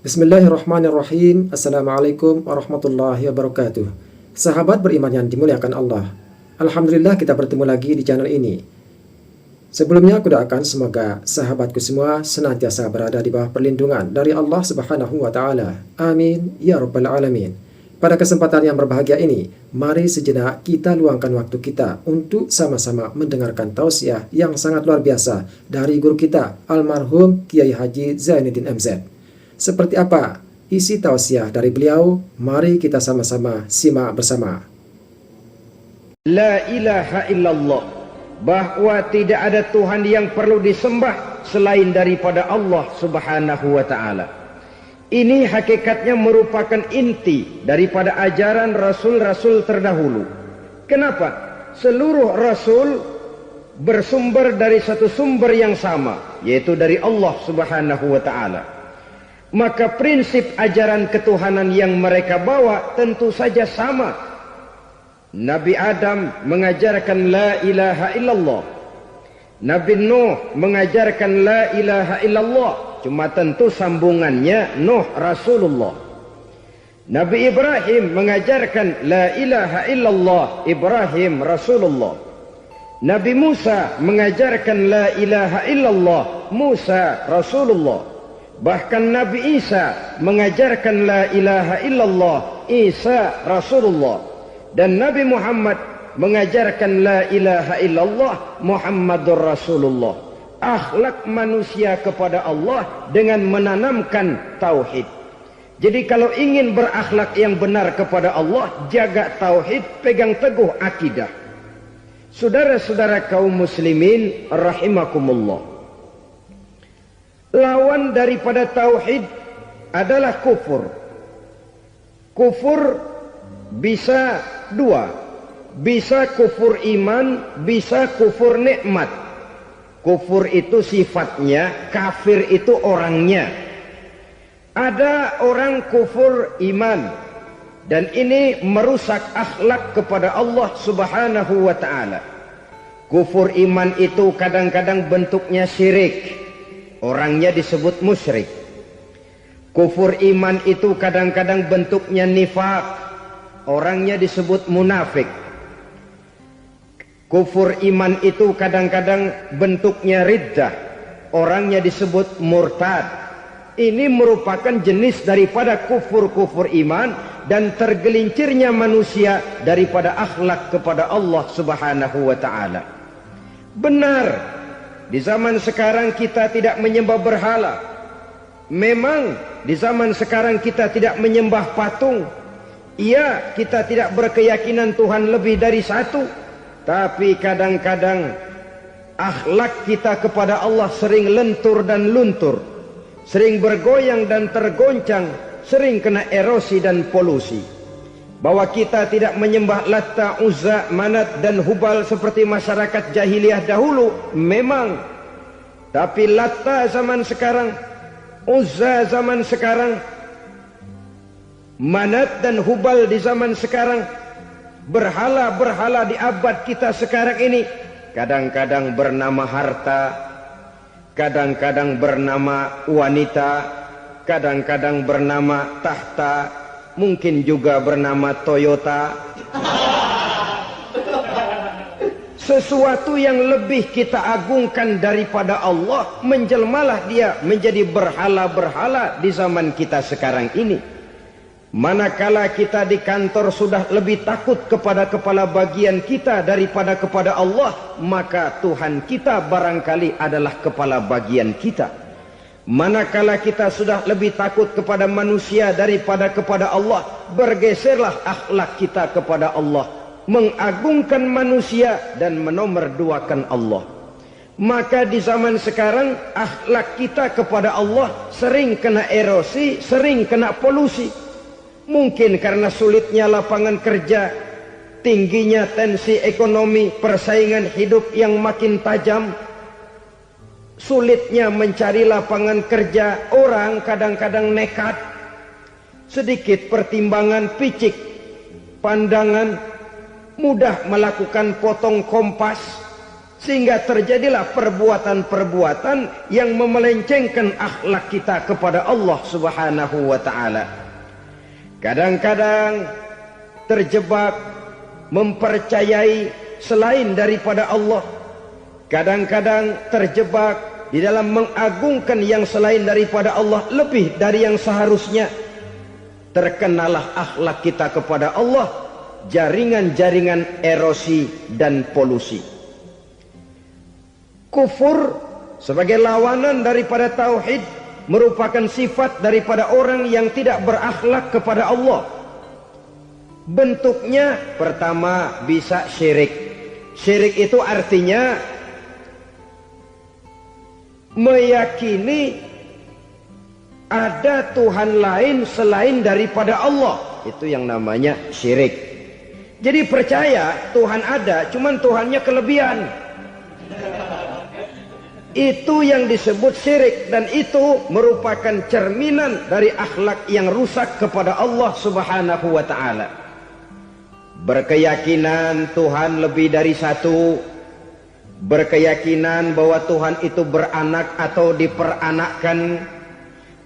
Bismillahirrahmanirrahim. Assalamualaikum warahmatullahi wabarakatuh. Sahabat beriman yang dimuliakan Allah, Alhamdulillah kita bertemu lagi di channel ini. Sebelumnya aku doakan semoga sahabatku semua senantiasa berada di bawah perlindungan dari Allah Subhanahu wa Ta'ala. Amin ya Rabbal Alamin. Pada kesempatan yang berbahagia ini, mari sejenak kita luangkan waktu kita untuk sama-sama mendengarkan tausiah yang sangat luar biasa dari guru kita, almarhum Kiai Haji Zainuddin MZ. Seperti apa isi tausiah dari beliau? Mari kita sama-sama simak bersama. La ilaha illallah, bahwa tidak ada Tuhan yang perlu disembah selain daripada Allah Subhanahu wa Ta'ala. Ini hakikatnya merupakan inti daripada ajaran rasul-rasul terdahulu. Kenapa? Seluruh rasul bersumber dari satu sumber yang sama, yaitu dari Allah Subhanahu wa Ta'ala. Maka prinsip ajaran ketuhanan yang mereka bawa tentu saja sama. Nabi Adam mengajarkan la ilaha illallah, Nabi Nuh mengajarkan la ilaha illallah, cuma tentu sambungannya Nuh Rasulullah. Nabi Ibrahim mengajarkan la ilaha illallah, Ibrahim Rasulullah. Nabi Musa mengajarkan la ilaha illallah, Musa Rasulullah. Bahkan Nabi Isa mengajarkan la ilaha illallah, Isa Rasulullah. Dan Nabi Muhammad mengajarkan la ilaha illallah, Muhammadur Rasulullah. Akhlak manusia kepada Allah dengan menanamkan tauhid. Jadi kalau ingin berakhlak yang benar kepada Allah, jaga tauhid, pegang teguh akidah. Saudara-saudara kaum muslimin rahimakumullah, lawan daripada tauhid adalah kufur. Kufur bisa dua, bisa kufur iman, bisa kufur nikmat. Kufur itu sifatnya, kafir itu orangnya. Ada orang kufur iman, dan ini merusak akhlak kepada Allah Subhanahu wa Ta'ala. Kufur iman itu kadang-kadang bentuknya syirik, orangnya disebut musyrik. Kufur iman itu kadang-kadang bentuknya nifaq, orangnya disebut munafik. Kufur iman itu kadang-kadang bentuknya riddah, orangnya disebut murtad. Ini merupakan jenis daripada kufur-kufur iman dan tergelincirnya manusia daripada akhlak kepada Allah Subhanahu wa Ta'ala. Benar, di zaman sekarang kita tidak menyembah berhala. Memang di zaman sekarang kita tidak menyembah patung. Iya, kita tidak berkeyakinan Tuhan lebih dari satu. Tapi kadang-kadang akhlak kita kepada Allah sering lentur dan luntur, sering bergoyang dan tergoncang, sering kena erosi dan polusi. Bahwa kita tidak menyembah Latta, Uzza, Manat dan Hubal seperti masyarakat jahiliyah dahulu, memang. Tapi Latta zaman sekarang, Uzza zaman sekarang, Manat dan Hubal di zaman sekarang, berhala-berhala di abad kita sekarang ini, kadang-kadang bernama harta, kadang-kadang bernama wanita, kadang-kadang bernama tahta, mungkin juga bernama Toyota. Sesuatu yang lebih kita agungkan daripada Allah, menjelmalah dia menjadi berhala-berhala di zaman kita sekarang ini. Manakala kita di kantor sudah lebih takut kepada kepala bagian kita daripada kepada Allah, maka Tuhan kita barangkali adalah kepala bagian kita. Manakala kita sudah lebih takut kepada manusia daripada kepada Allah, bergeserlah akhlak kita kepada Allah, mengagungkan manusia dan menomorduakan Allah. Maka di zaman sekarang akhlak kita kepada Allah sering kena erosi, sering kena polusi. Mungkin karena sulitnya lapangan kerja, tingginya tensi ekonomi, persaingan hidup yang makin tajam, sulitnya mencari lapangan kerja, orang kadang-kadang nekat. Sedikit pertimbangan, picik pandangan, mudah melakukan potong kompas, Sehingga terjadilah perbuatan-perbuatan yang memelencengkan akhlak kita kepada Allah Subhanahu wa ta'ala. Kadang-kadang terjebak mempercayai selain daripada Allah. Kadang-kadang terjebak di dalam mengagungkan yang selain daripada Allah lebih dari yang seharusnya. Terkenalah akhlak kita kepada Allah jaringan-jaringan erosi dan polusi. Kufur sebagai lawanan daripada tauhid merupakan sifat daripada orang yang tidak berakhlak kepada Allah. Bentuknya pertama bisa syirik. Syirik itu artinya meyakini ada Tuhan lain selain daripada Allah. Itu yang namanya syirik. Jadi percaya Tuhan ada, cuman Tuhannya kelebihan. Itu yang disebut syirik, dan itu merupakan cerminan dari akhlak yang rusak kepada Allah Subhanahu wa ta'ala. Berkeyakinan Tuhan lebih dari satu, berkeyakinan bahwa Tuhan itu beranak atau diperanakkan,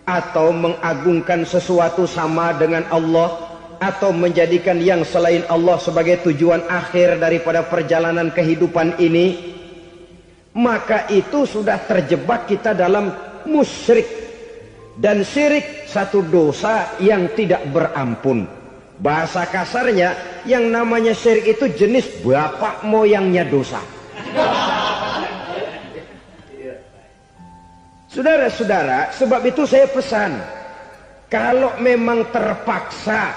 atau mengagungkan sesuatu sama dengan Allah, atau menjadikan yang selain Allah sebagai tujuan akhir daripada perjalanan kehidupan ini, maka itu sudah terjebak kita dalam musyrik. Dan syirik satu dosa yang tidak berampun. Bahasa kasarnya, yang namanya syirik itu jenis bapak moyangnya dosa. Saudara-saudara, sebab itu saya pesan, kalau memang terpaksa,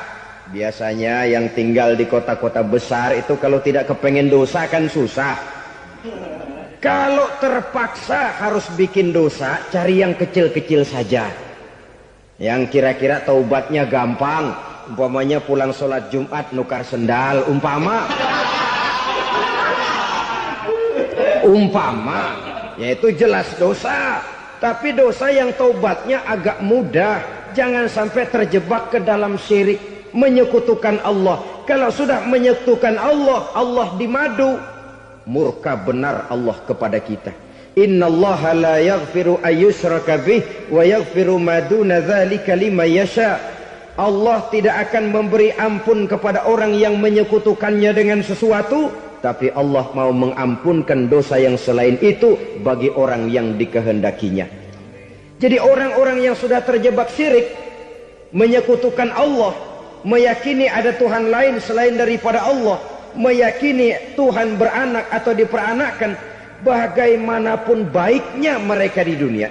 biasanya yang tinggal di kota-kota besar itu kalau tidak kepengen dosa kan susah. Kalau terpaksa harus bikin dosa, cari yang kecil-kecil saja, yang kira-kira taubatnya gampang. Umpamanya pulang sholat Jumat nukar sendal, umpama, yaitu jelas dosa. Tapi dosa yang taubatnya agak mudah. Jangan sampai terjebak ke dalam syirik, menyekutukan Allah. Kalau sudah menyekutukan Allah, Allah dimadu, murka benar Allah kepada kita. Innallaha la yaghfiru ayyushraka bih wa yaghfiru ma duna dzalika liman yasha. Allah tidak akan memberi ampun kepada orang yang menyekutukannya dengan sesuatu, tapi Allah mau mengampunkan dosa yang selain itu bagi orang yang dikehendakinya. Jadi orang-orang yang sudah terjebak syirik, menyekutukan Allah, meyakini ada Tuhan lain selain daripada Allah, meyakini Tuhan beranak atau diperanakkan, bagaimanapun baiknya mereka di dunia,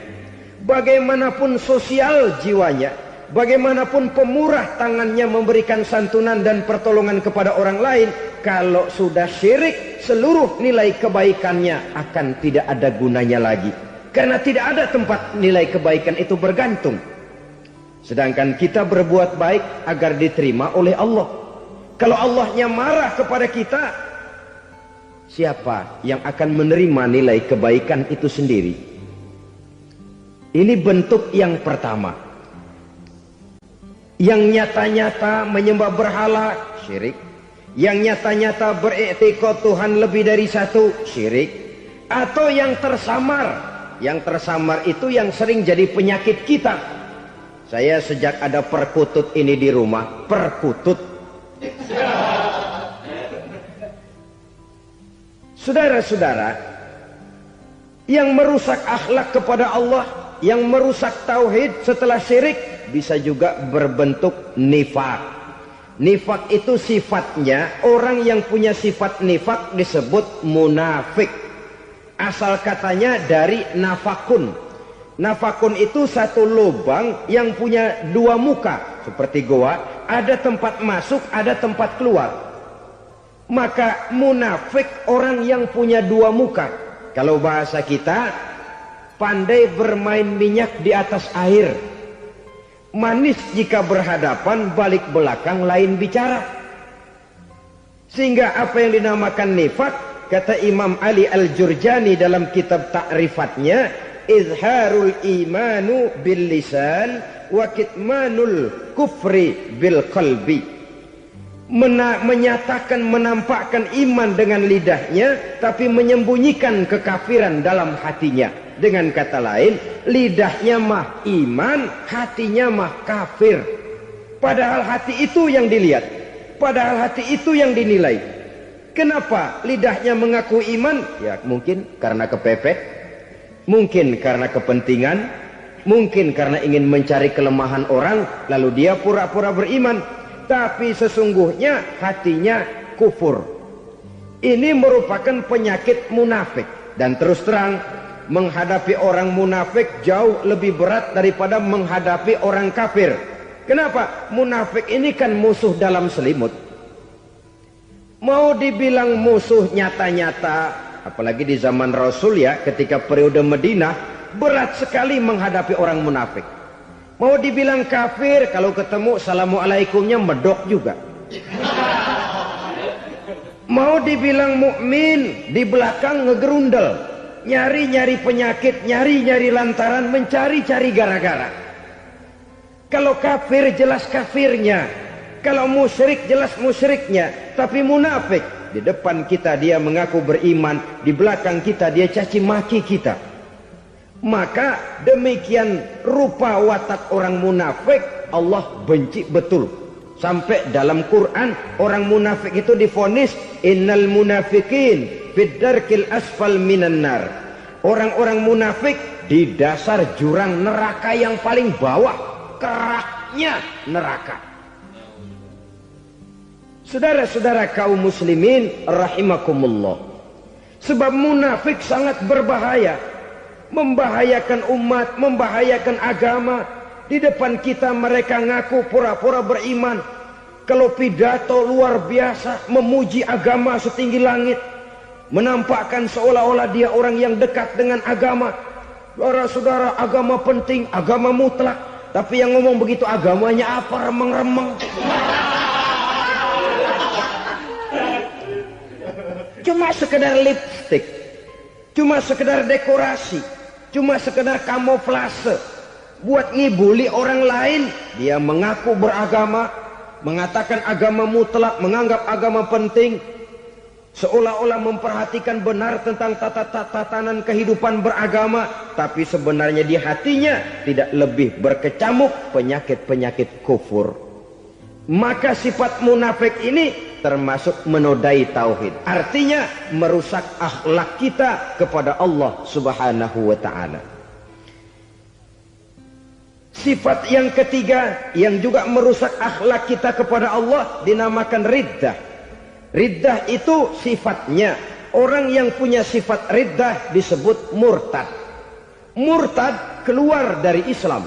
bagaimanapun sosial jiwanya, bagaimanapun pemurah tangannya memberikan santunan dan pertolongan kepada orang lain, kalau sudah syirik, seluruh nilai kebaikannya akan tidak ada gunanya lagi. Karena tidak ada tempat nilai kebaikan itu bergantung. Sedangkan kita berbuat baik agar diterima oleh Allah. Kalau Allahnya marah kepada kita, siapa yang akan menerima nilai kebaikan itu sendiri? Ini bentuk yang pertama. Yang nyata-nyata menyembah berhala, syirik. Yang nyata-nyata beriktikad Tuhan lebih dari satu, syirik. Atau yang tersamar. Yang tersamar itu yang sering jadi penyakit kita. Saya sejak ada perkutut ini di rumah, perkutut. Saudara-saudara, yang merusak akhlak kepada Allah, yang merusak tauhid setelah syirik, bisa juga berbentuk nifak. Nifak itu sifatnya, orang yang punya sifat nifak disebut munafik. Asal katanya dari nafakun. Nafakun itu satu lubang yang punya dua muka, seperti goa, ada tempat masuk, ada tempat keluar. Maka munafik orang yang punya dua muka. Kalau bahasa kita, pandai bermain minyak di atas air. Manis jika berhadapan, balik belakang lain bicara. Sehingga apa yang dinamakan nifak, kata Imam Ali Al-Jurjani dalam kitab ta'rifatnya, izharul imanu bil lisan wa kitmanul kufri bil qalbi. menyatakan, menampakkan iman dengan lidahnya, tapi menyembunyikan kekafiran dalam hatinya. Dengan kata lain, lidahnya mah iman, hatinya mah kafir. Padahal hati itu yang dilihat, padahal hati itu yang dinilai. Kenapa lidahnya mengaku iman? Ya mungkin karena kepepet, mungkin karena kepentingan, mungkin karena ingin mencari kelemahan orang, lalu dia pura-pura beriman. Tapi sesungguhnya hatinya kufur. Ini merupakan penyakit munafik. Dan terus terang, menghadapi orang munafik jauh lebih berat daripada menghadapi orang kafir. Kenapa? Munafik ini kan musuh dalam selimut. Mau dibilang musuh nyata-nyata, apalagi di zaman Rasul ya, ketika periode Madinah, berat sekali menghadapi orang munafik. Mau dibilang kafir, kalau ketemu assalamualaikumnya medok juga. Mau dibilang mukmin, di belakang ngegerundel, nyari-nyari penyakit, nyari-nyari lantaran, mencari-cari gara-gara. Kalau kafir jelas kafirnya, kalau musyrik jelas musyriknya. Tapi munafik, di depan kita dia mengaku beriman, di belakang kita dia caci maki kita. Maka demikian rupa watak orang munafik Allah benci betul. Sampai dalam Quran orang munafik itu divonis innal munafiqin fid darkil asfal minan nar. Orang-orang munafik di dasar jurang neraka yang paling bawah, keraknya neraka. Saudara-saudara kaum muslimin rahimakumullah. Sebab munafik sangat berbahaya. Membahayakan umat, membahayakan agama. Di depan kita mereka ngaku pura-pura beriman. Kalau pidato luar biasa, memuji agama setinggi langit, menampakkan seolah-olah dia orang yang dekat dengan agama. Saudara-saudara, agama penting, agama mutlak. Tapi yang ngomong begitu agamanya apa? Remeng-remeng. Cuma sekedar lipstick, cuma sekedar dekorasi, cuma sekedar kamuflase buat ngibuli orang lain. Dia mengaku beragama, mengatakan agama mutlak, menganggap agama penting, seolah-olah memperhatikan benar tentang tatanan kehidupan beragama, tapi sebenarnya di hatinya tidak lebih berkecamuk penyakit-penyakit kufur. Maka sifat munafik ini termasuk menodai tauhid. Artinya merusak akhlak kita kepada Allah Subhanahu wa ta'ala. Sifat yang ketiga yang juga merusak akhlak kita kepada Allah dinamakan riddah. Riddah itu sifatnya, orang yang punya sifat riddah disebut murtad. Murtad keluar dari Islam.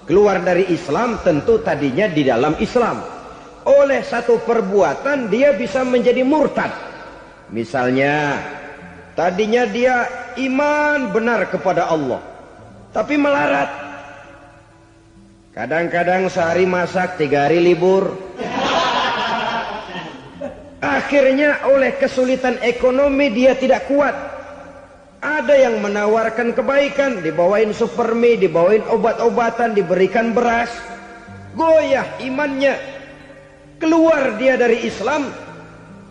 Keluar dari Islam tentu tadinya di dalam Islam. Oleh satu perbuatan dia bisa menjadi murtad. Misalnya tadinya dia iman benar kepada Allah, tapi melarat. Kadang-kadang sehari masak, 3 hari libur. Akhirnya oleh kesulitan ekonomi dia tidak kuat. Ada yang menawarkan kebaikan, dibawain supermi, dibawain obat-obatan, diberikan beras. Goyah imannya. Keluar dia dari Islam,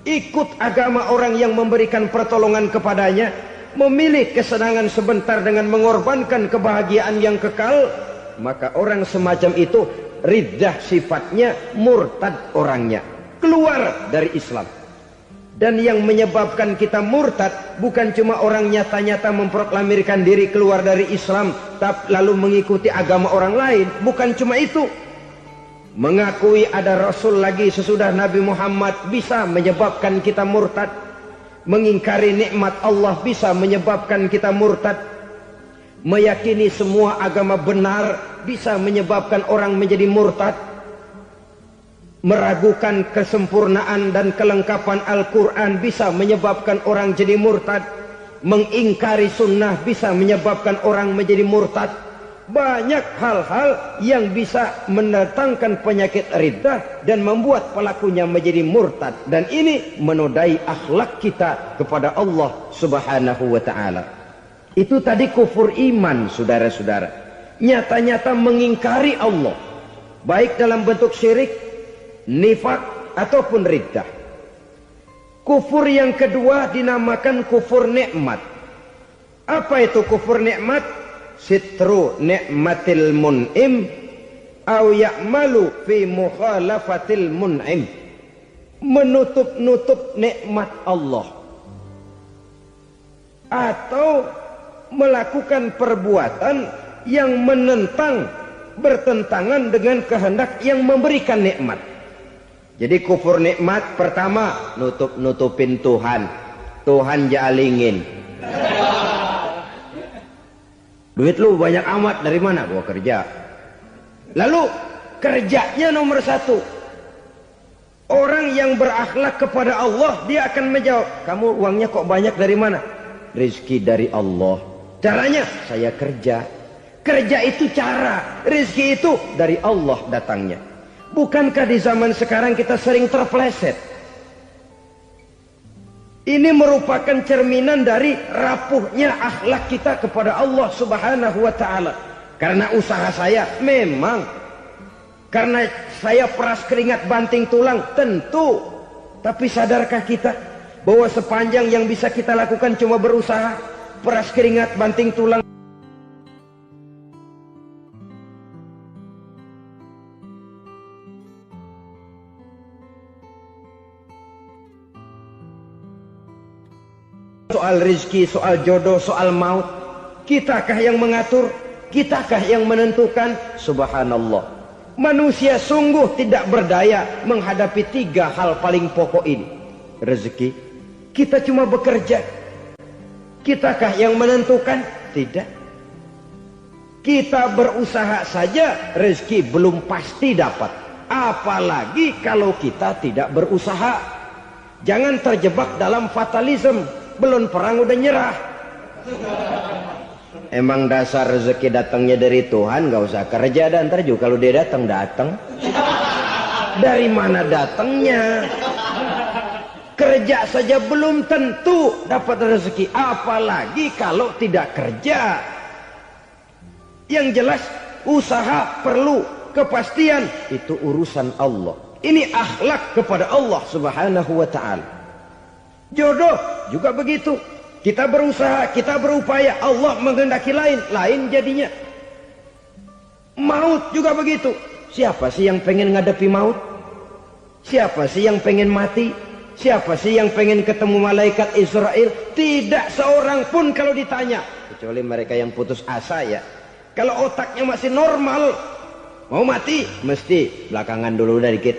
ikut agama orang yang memberikan pertolongan kepadanya, memilih kesenangan sebentar dengan mengorbankan kebahagiaan yang kekal. Maka orang semacam itu riddah sifatnya, murtad orangnya, keluar dari Islam. Dan yang menyebabkan kita murtad bukan cuma orang nyata-nyata memproklamirkan diri keluar dari Islam tapi lalu mengikuti agama orang lain. Bukan cuma itu. Mengakui ada Rasul lagi sesudah Nabi Muhammad bisa menyebabkan kita murtad. Mengingkari nikmat Allah bisa menyebabkan kita murtad. Meyakini semua agama benar bisa menyebabkan orang menjadi murtad. Meragukan kesempurnaan dan kelengkapan Al-Quran bisa menyebabkan orang jadi murtad. Mengingkari sunnah bisa menyebabkan orang menjadi murtad. Banyak hal-hal yang bisa mendatangkan penyakit riddah dan membuat pelakunya menjadi murtad. Dan ini menodai akhlak kita kepada Allah Subhanahu wa ta'ala. Itu tadi kufur iman, saudara-saudara. Nyata-nyata mengingkari Allah, baik dalam bentuk syirik, nifak, ataupun riddah. Kufur yang kedua dinamakan kufur nikmat. Apa itu kufur nikmat? Sitru nikmatil mun'im au ya'malu fi mukhalafatil mun'im. Menutup-nutup nikmat Allah atau melakukan perbuatan yang menentang, bertentangan dengan kehendak yang memberikan nikmat. Jadi kufur nikmat pertama, nutup-nutupin Tuhan. Tuhan jalingin. Duit lu banyak amat, dari mana? Gua kerja. Lalu kerjanya nomor satu. Orang yang berakhlak kepada Allah, dia akan menjawab, kamu uangnya kok banyak, dari mana? Rizki dari Allah. Caranya, saya kerja. Kerja itu cara, rizki itu dari Allah datangnya. Bukankah di zaman sekarang kita sering terpeleset? Ini merupakan cerminan dari rapuhnya akhlak kita kepada Allah Subhanahu wa ta'ala. Karena usaha saya memang, karena saya peras keringat banting tulang, tentu. Tapi sadarkah kita bahwa sepanjang yang bisa kita lakukan cuma berusaha, peras keringat banting tulang? Soal rizki, soal jodoh, soal maut, kitakah yang mengatur? Kitakah yang menentukan? Subhanallah. Manusia sungguh tidak berdaya menghadapi tiga hal paling pokok ini. Rezeki, kita cuma bekerja. Kitakah yang menentukan? Tidak. Kita berusaha saja, rezeki belum pasti dapat. Apalagi kalau kita tidak berusaha. Jangan terjebak dalam fatalisme. Belum perang udah nyerah. Emang dasar rezeki datangnya dari Tuhan, gak usah kerja, dan ntar juga kalau dia datang. Dari mana datangnya? Kerja saja belum tentu dapat rezeki, apalagi kalau tidak kerja. Yang jelas usaha perlu kepastian, itu urusan Allah. Ini akhlak kepada Allah Subhanahu wa ta'ala. Jodoh juga begitu. Kita berusaha, kita berupaya, Allah menghendaki lain jadinya. Maut juga begitu. Siapa sih yang pengen ngadepi maut? Siapa sih yang pengen mati? Siapa sih yang pengen ketemu malaikat Israel? Tidak seorang pun kalau ditanya, kecuali mereka yang putus asa ya. Kalau otaknya masih normal, mau mati mesti belakangan dulu udah dikit.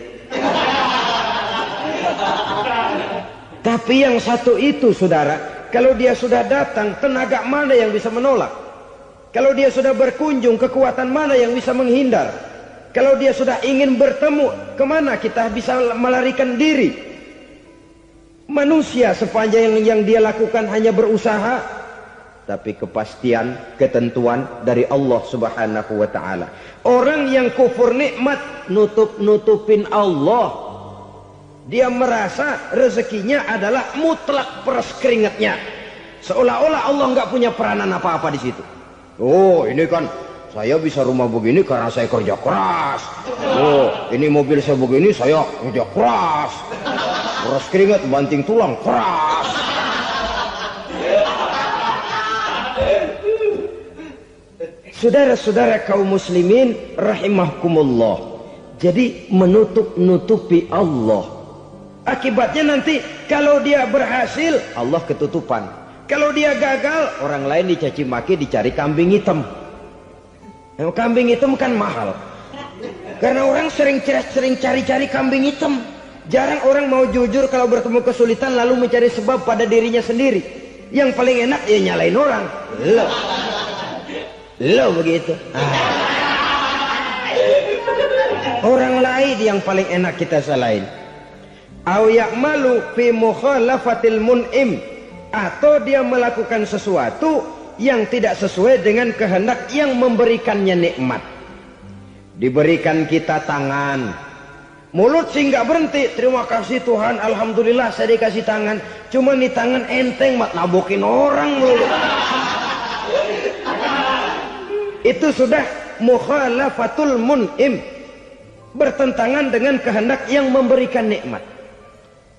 Tapi yang satu itu saudara, kalau dia sudah datang, tenaga mana yang bisa menolak? Kalau dia sudah berkunjung, kekuatan mana yang bisa menghindar? Kalau dia sudah ingin bertemu, kemana kita bisa melarikan diri? Manusia sepanjang yang dia lakukan hanya berusaha, tapi kepastian, ketentuan dari Allah Subhanahu wa ta'ala. Orang yang kufur nikmat, nutup-nutupin Allah. Dia merasa rezekinya adalah mutlak peras keringatnya. Seolah-olah Allah nggak punya peranan apa-apa di situ. Oh, ini kan saya bisa rumah begini karena saya kerja keras. Oh, ini mobil saya begini, saya kerja keras. Peras keringat, banting tulang, keras. Saudara-saudara kaum muslimin rahimahkumullah. Jadi menutup-nutupi Allah. Akibatnya nanti kalau dia berhasil, Allah ketutupan. Kalau dia gagal, orang lain dicaci maki, dicari kambing hitam. Yang kambing hitam kan mahal. Karena orang sering cari-cari kambing hitam. Jarang orang mau jujur kalau bertemu kesulitan lalu mencari sebab pada dirinya sendiri. Yang paling enak ya nyalain orang. Lo begitu. Orang lain yang paling enak kita salahin. Au ya'malu fi mukhalafatil mun'im, atau dia melakukan sesuatu yang tidak sesuai dengan kehendak yang memberikannya nikmat. Diberikan kita tangan, mulut sih nggak berhenti, terima kasih Tuhan, alhamdulillah saya dikasih tangan. Cuma nih tangan enteng mat nabokin orang mulu. Itu sudah mukhalafatul mun'im. bertentangan dengan kehendak yang memberikan nikmat.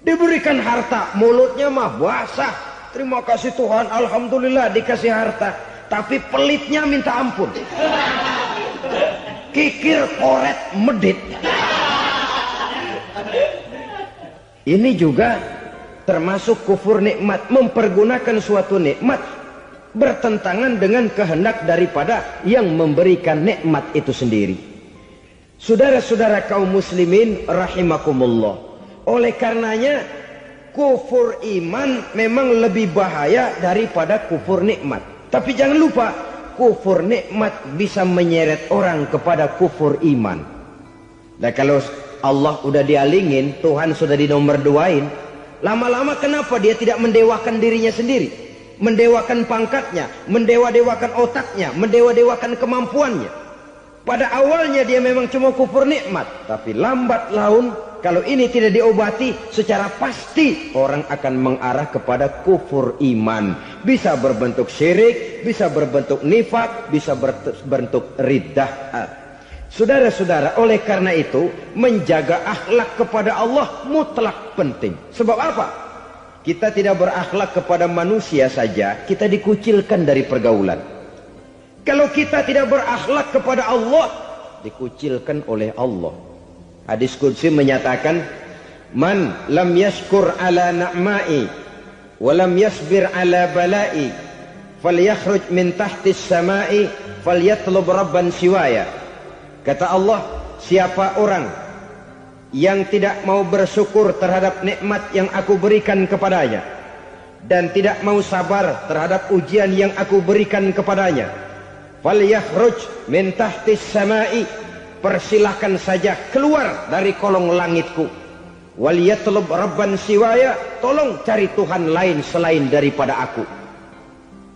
Diberikan harta, mulutnya mah basah, terima kasih Tuhan, alhamdulillah dikasih harta, tapi pelitnya minta ampun, kikir koret medit. Ini juga termasuk kufur nikmat, mempergunakan suatu nikmat bertentangan dengan kehendak daripada yang memberikan nikmat itu sendiri. Saudara-saudara kaum muslimin rahimakumullah, oleh karenanya kufur iman memang lebih bahaya daripada kufur nikmat. Tapi jangan lupa, kufur nikmat bisa menyeret orang kepada kufur iman. Nah, kalau Allah udah dialingin, Tuhan sudah dinomor duain, lama-lama kenapa dia tidak mendewakan dirinya sendiri, mendewakan pangkatnya, mendewa-dewakan otaknya, mendewa-dewakan kemampuannya? Pada awalnya dia memang cuma kufur nikmat, tapi lambat laun kalau ini tidak diobati, secara pasti orang akan mengarah kepada kufur iman. Bisa berbentuk syirik, bisa berbentuk nifak, bisa berbentuk riddah. Saudara-saudara, oleh karena itu menjaga akhlak kepada Allah mutlak penting. Sebab apa? Kita tidak berakhlak kepada manusia saja, kita dikucilkan dari pergaulan. Kalau kita tidak berakhlak kepada Allah, dikucilkan oleh Allah. Hadis qudsi menyatakan, man lam yashkur ala na'ma'i wa lam yasbir ala bala'i falyakhruj min tahtis sama'i falyatlub rabban siwaya. Kata Allah, siapa orang yang tidak mau bersyukur terhadap nikmat yang aku berikan kepadanya dan tidak mau sabar terhadap ujian yang aku berikan kepadanya, falyakhruj min tahtis sama'i, persilahkan saja keluar dari kolong langitku, waliyatlub rabban siwaya, tolong cari Tuhan lain selain daripada aku.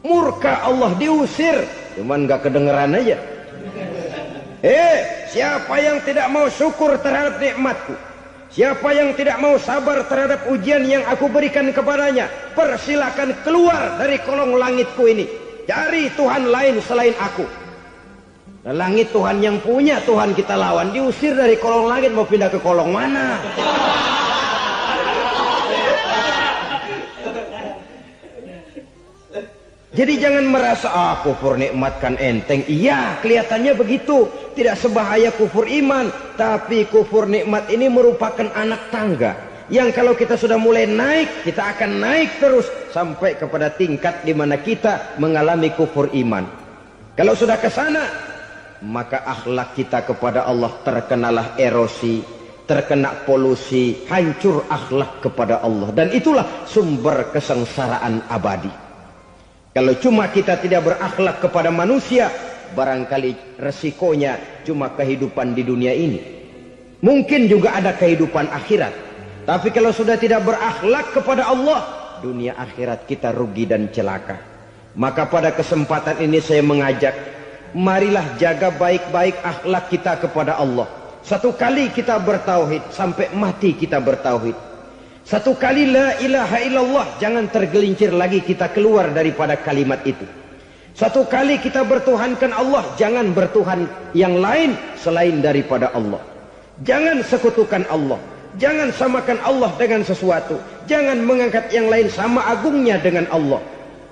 Murka Allah, diusir, cuman gak kedengeran aja. Siapa yang tidak mau syukur terhadap nikmatku, siapa yang tidak mau sabar terhadap ujian yang aku berikan kepadanya, persilakan keluar dari kolong langitku ini, cari Tuhan lain selain aku. Langit Tuhan yang punya, Tuhan kita lawan, diusir dari kolong langit, mau pindah ke kolong mana? Jadi jangan merasa kufur nikmat kan enteng. Iya, kelihatannya begitu, tidak sebahaya kufur iman. Tapi kufur nikmat ini merupakan anak tangga yang kalau kita sudah mulai naik, kita akan naik terus sampai kepada tingkat di mana kita mengalami kufur iman. Kalau sudah ke sana, maka akhlak kita kepada Allah terkenalah erosi, terkena polusi, hancur akhlak kepada Allah, dan itulah sumber kesengsaraan abadi. Kalau cuma kita tidak berakhlak kepada manusia, barangkali resikonya cuma kehidupan di dunia ini. Mungkin juga ada kehidupan akhirat. Tapi kalau sudah tidak berakhlak kepada Allah, dunia akhirat kita rugi dan celaka. Maka pada kesempatan ini saya mengajak, marilah jaga baik-baik akhlak kita kepada Allah. Satu kali kita bertauhid, sampai mati kita bertauhid. Satu kali la ilaha illallah, jangan tergelincir lagi kita keluar daripada kalimat itu. Satu kali kita bertuhankan Allah, jangan bertuhan yang lain selain daripada Allah. Jangan sekutukan Allah, jangan samakan Allah dengan sesuatu, jangan mengangkat yang lain sama agungnya dengan Allah.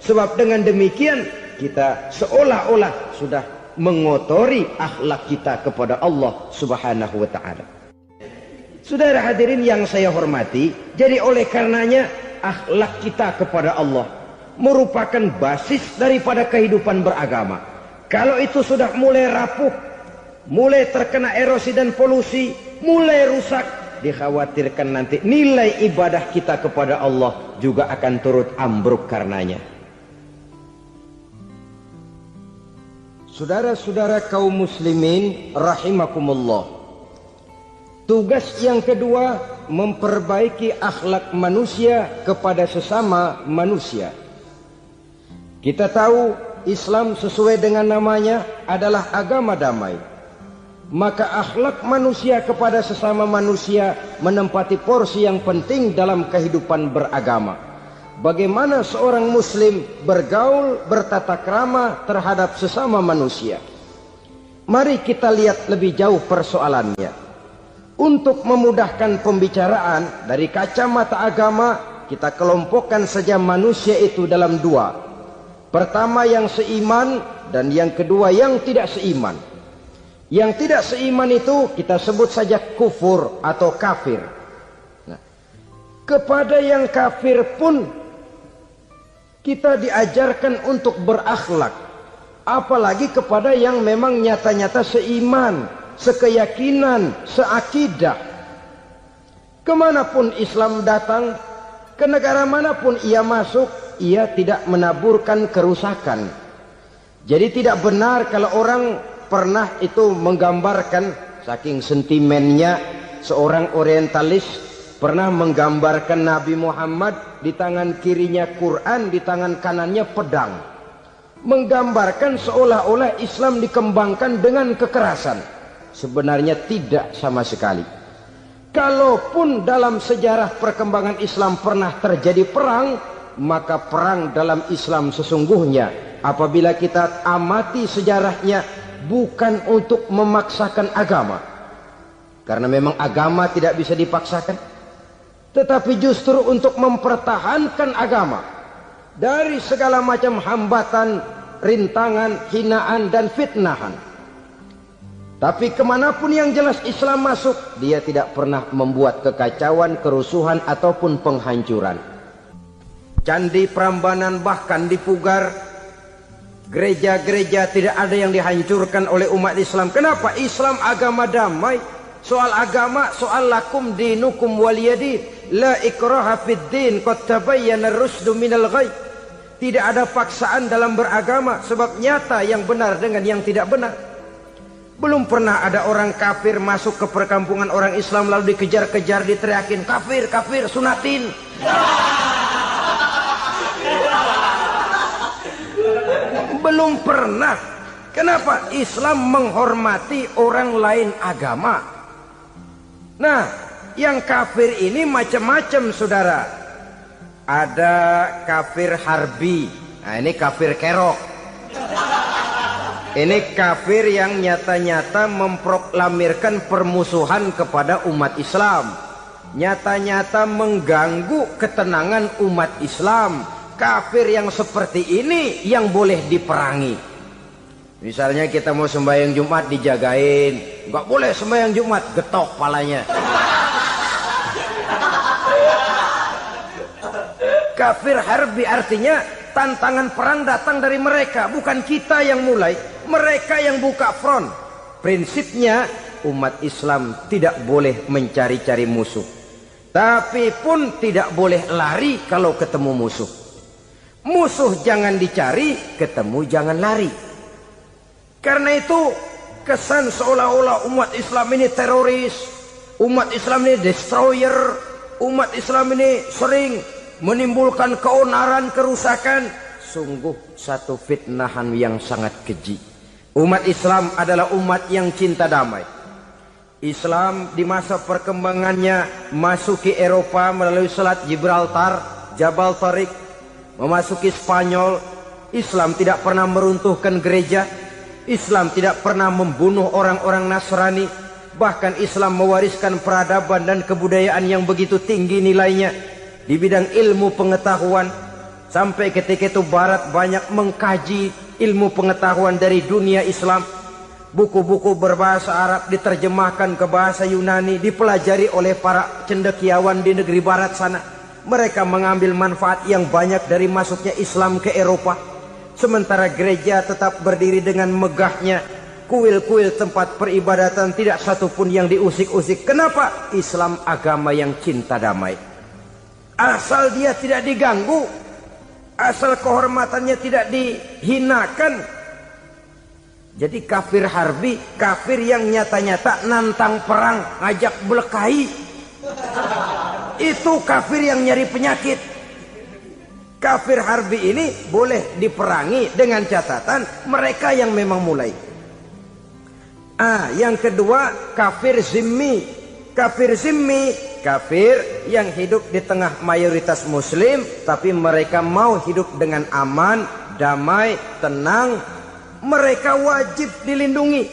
Sebab dengan demikian kita seolah-olah sudah mengotori akhlak kita kepada Allah Subhanahu wa ta'ala. Saudara hadirin yang saya hormati, jadi oleh karenanya akhlak kita kepada Allah merupakan basis daripada kehidupan beragama. Kalau itu sudah mulai rapuh, mulai terkena erosi dan polusi, mulai rusak, dikhawatirkan nanti nilai ibadah kita kepada Allah juga akan turut ambruk karenanya. Saudara-saudara kaum muslimin rahimakumullah, tugas yang kedua, memperbaiki akhlak manusia kepada sesama manusia. Kita tahu Islam sesuai dengan namanya adalah agama damai. Maka akhlak manusia kepada sesama manusia menempati porsi yang penting dalam kehidupan beragama. Bagaimana seorang muslim bergaul, bertata krama terhadap sesama manusia. Mari kita lihat lebih jauh persoalannya. Untuk memudahkan pembicaraan dari kacamata agama, kita kelompokkan saja manusia itu dalam dua. Pertama yang seiman dan yang kedua yang tidak seiman. Yang tidak seiman itu kita sebut saja kufur atau kafir. Nah, kepada yang kafir pun kita diajarkan untuk berakhlak. Apalagi kepada yang memang nyata-nyata seiman, sekeyakinan, seakidah. Kemanapun Islam datang, ke negara manapun ia masuk, ia tidak menaburkan kerusakan. Jadi tidak benar kalau orang pernah itu menggambarkan, saking sentimennya seorang orientalis pernah menggambarkan Nabi Muhammad di tangan kirinya Quran, di tangan kanannya pedang. Menggambarkan seolah-olah Islam dikembangkan dengan kekerasan. Sebenarnya tidak sama sekali. Kalaupun dalam sejarah perkembangan Islam pernah terjadi perang, maka perang dalam Islam sesungguhnya apabila kita amati sejarahnya bukan untuk memaksakan agama. Karena memang agama tidak bisa dipaksakan. Tetapi justru untuk mempertahankan agama dari segala macam hambatan, rintangan, hinaan dan fitnahan. Tapi kemanapun yang jelas Islam masuk, dia tidak pernah membuat kekacauan, kerusuhan ataupun penghancuran. Candi Prambanan bahkan dipugar, gereja-gereja tidak ada yang dihancurkan oleh umat Islam. Kenapa? Islam agama damai. Soal agama, soal lakum dinukum waliyadin, la ikraha fid din, qad tabayyana ar-rusdu minal ghayy. Tidak ada paksaan dalam beragama, sebab nyata yang benar dengan yang tidak benar. Belum pernah ada orang kafir masuk ke perkampungan orang Islam lalu dikejar-kejar, diteriakin kafir, kafir, sunatin. Belum pernah. Kenapa? Islam menghormati orang lain agama. Nah, yang kafir ini macam-macam, saudara. Ada kafir harbi. Nah, ini kafir kerok. Ini kafir yang nyata-nyata memproklamirkan permusuhan kepada umat Islam. Nyata-nyata mengganggu ketenangan umat Islam. Kafir yang seperti ini yang boleh diperangi. Misalnya kita mau sembahyang Jumat dijagain, nggak boleh sembahyang Jumat, getok palanya. Kafir harbi artinya tantangan perang datang dari mereka, bukan kita yang mulai, mereka yang buka front. Prinsipnya umat Islam tidak boleh mencari-cari musuh, tapi pun tidak boleh lari kalau ketemu musuh. Musuh jangan dicari, ketemu jangan lari. Karena itu kesan seolah-olah umat Islam ini teroris, umat Islam ini destroyer, umat Islam ini sering menimbulkan keonaran, kerusakan. Sungguh satu fitnahan yang sangat keji. Umat Islam adalah umat yang cinta damai. Islam di masa perkembangannya masuki Eropa melalui Selat Gibraltar, Jabal Tariq, memasuki Spanyol. Islam tidak pernah meruntuhkan gereja. Islam tidak pernah membunuh orang-orang Nasrani. Bahkan Islam mewariskan peradaban dan kebudayaan yang begitu tinggi nilainya di bidang ilmu pengetahuan. Sampai ketika itu Barat banyak mengkaji ilmu pengetahuan dari dunia Islam. Buku-buku berbahasa Arab diterjemahkan ke bahasa Yunani, dipelajari oleh para cendekiawan di negeri Barat sana. Mereka mengambil manfaat yang banyak dari masuknya Islam ke Eropa. Sementara gereja tetap berdiri dengan megahnya. Kuil-kuil tempat peribadatan tidak satupun yang diusik-usik. Kenapa? Islam agama yang cinta damai. Asal dia tidak diganggu, asal kehormatannya tidak dihinakan. Jadi kafir harbi, kafir yang nyata-nyata nantang perang, ngajak berkelahi. Itu kafir yang nyari penyakit. Kafir harbi ini boleh diperangi dengan catatan mereka yang memang mulai. Yang kedua kafir zimmi. Kafir zimmi, kafir yang hidup di tengah mayoritas muslim, tapi mereka mau hidup dengan aman, damai, tenang. Mereka wajib dilindungi.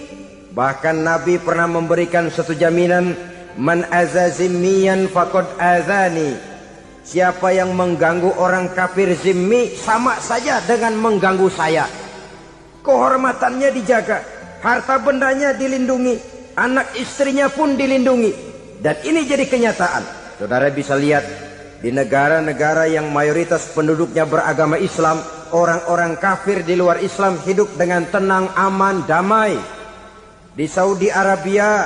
Bahkan Nabi pernah memberikan satu jaminan, Man azazimiyan faqad azani. Siapa yang mengganggu orang kafir zimmi sama saja dengan mengganggu saya. Kehormatannya dijaga, harta bendanya dilindungi, anak istrinya pun dilindungi. Dan ini jadi kenyataan. Saudara bisa lihat di negara-negara yang mayoritas penduduknya beragama Islam, orang-orang kafir di luar Islam hidup dengan tenang, aman, damai. Di Saudi Arabia,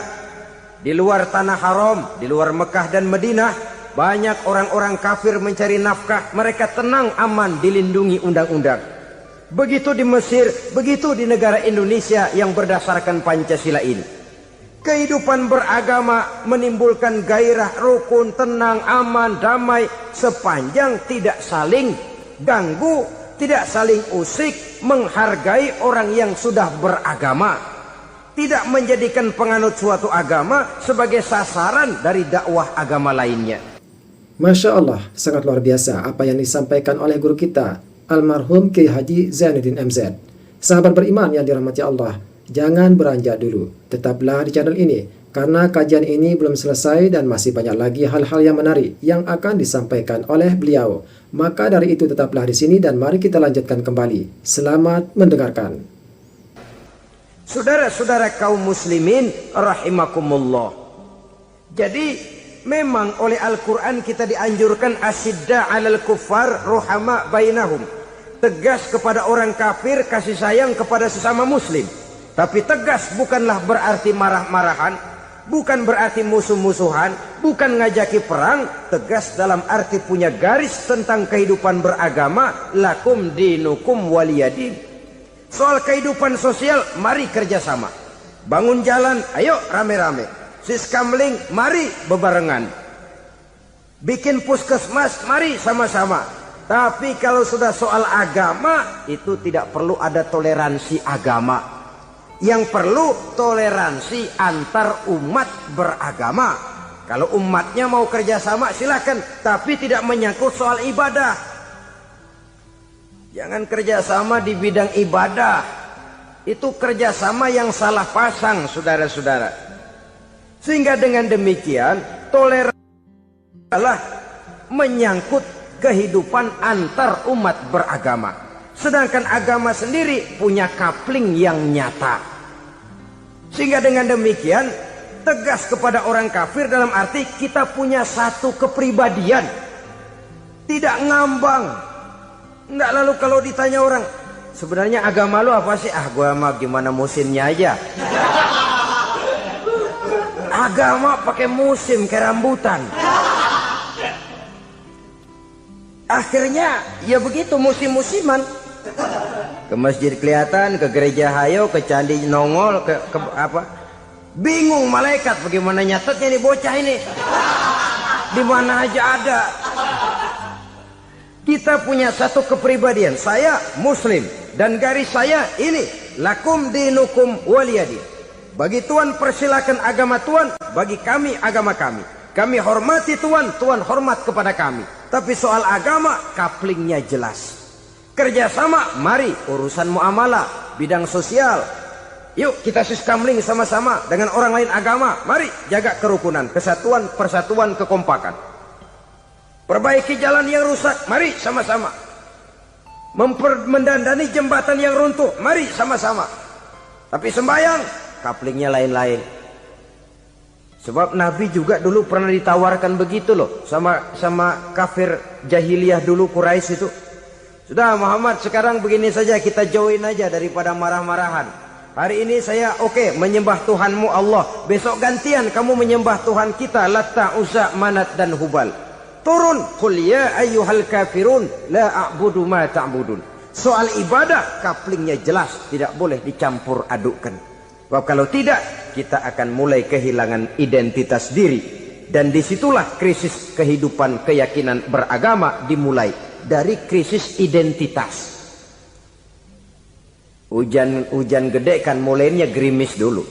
di luar tanah haram, di luar Mekah dan Madinah, banyak orang-orang kafir mencari nafkah. Mereka tenang, aman, dilindungi undang-undang. Begitu di Mesir, begitu di negara Indonesia yang berdasarkan Pancasila ini. Kehidupan beragama menimbulkan gairah, rukun, tenang, aman, damai, sepanjang tidak saling ganggu, tidak saling usik, menghargai orang yang sudah beragama, tidak menjadikan penganut suatu agama sebagai sasaran dari dakwah agama lainnya. Masya Allah, sangat luar biasa apa yang disampaikan oleh guru kita, almarhum Kiai Haji Zainuddin MZ. Sahabat beriman yang dirahmati Allah, jangan beranjak dulu, tetaplah di channel ini, karena kajian ini belum selesai dan masih banyak lagi hal-hal yang menarik yang akan disampaikan oleh beliau. Maka dari itu tetaplah di sini dan mari kita lanjutkan kembali. Selamat mendengarkan. Saudara-saudara kaum muslimin rahimakumullah. Jadi memang oleh Al-Quran kita dianjurkan asyidda 'alal kuffar ruhama bainahum. Tegas kepada orang kafir, kasih sayang kepada sesama muslim. Tapi tegas bukanlah berarti marah-marahan, bukan berarti musuh-musuhan, bukan ngajaki perang. Tegas dalam arti punya garis tentang kehidupan beragama, lakum dinukum waliyadin. Soal kehidupan sosial, mari kerjasama. Bangun jalan, ayo rame-rame. Siskamling, mari bebarengan. Bikin puskesmas, mari sama-sama. Tapi kalau sudah soal agama, itu tidak perlu ada toleransi agama. Yang perlu toleransi antar umat beragama. Kalau umatnya mau kerjasama silakan, tapi tidak menyangkut soal ibadah. Jangan kerjasama di bidang ibadah. Itu kerjasama yang salah pasang, saudara-saudara. Sehingga dengan demikian toleransi adalah menyangkut kehidupan antar umat beragama. Sedangkan agama sendiri punya kapling yang nyata. Sehingga dengan demikian tegas kepada orang kafir dalam arti kita punya satu kepribadian. Tidak ngambang. Enggak, lalu kalau ditanya orang, sebenarnya agama lu apa sih? Ah, gua mah gimana musimnya aja. Agama pakai musim kayak rambutan. Akhirnya ya begitu, musim-musiman. Ke masjid kelihatan, ke gereja hayo, ke candi nongol, ke apa? Bingung malaikat bagaimana nyatetnya nih bocah ini. Di mana aja ada. Kita punya satu kepribadian. Saya muslim dan garis saya ini, lakum dinukum waliyadin. Bagi Tuhan persilakan agama Tuhan, bagi kami agama kami. Kami hormati Tuhan, Tuhan hormat kepada kami. Tapi soal agama, kaplingnya jelas. Kerjasama, mari urusan muamalah, bidang sosial. Yuk kita siskamling sama-sama dengan orang lain agama. Mari jaga kerukunan, kesatuan, persatuan, kekompakan. Perbaiki jalan yang rusak, mari sama-sama. Mendandani jembatan yang runtuh, mari sama-sama. Tapi sembahyang, kaplingnya lain-lain. Sebab Nabi juga dulu pernah ditawarkan begitu loh sama kafir jahiliyah dulu, Quraisy itu. Sudah Muhammad, sekarang begini saja, kita join aja daripada marah-marahan. Hari ini saya oke menyembah Tuhanmu Allah. Besok gantian kamu menyembah Tuhan kita, Latta, Uzza, Manat dan Hubal. Turun, qul ya ayyuhal kafirun la a'budu ma ta'budun. Soal ibadah kaplingnya jelas, tidak boleh dicampur adukkan. Sebab kalau tidak, kita akan mulai kehilangan identitas diri. Dan disitulah krisis kehidupan keyakinan beragama dimulai. Dari krisis identitas. Hujan gede kan mulainya gerimis dulu.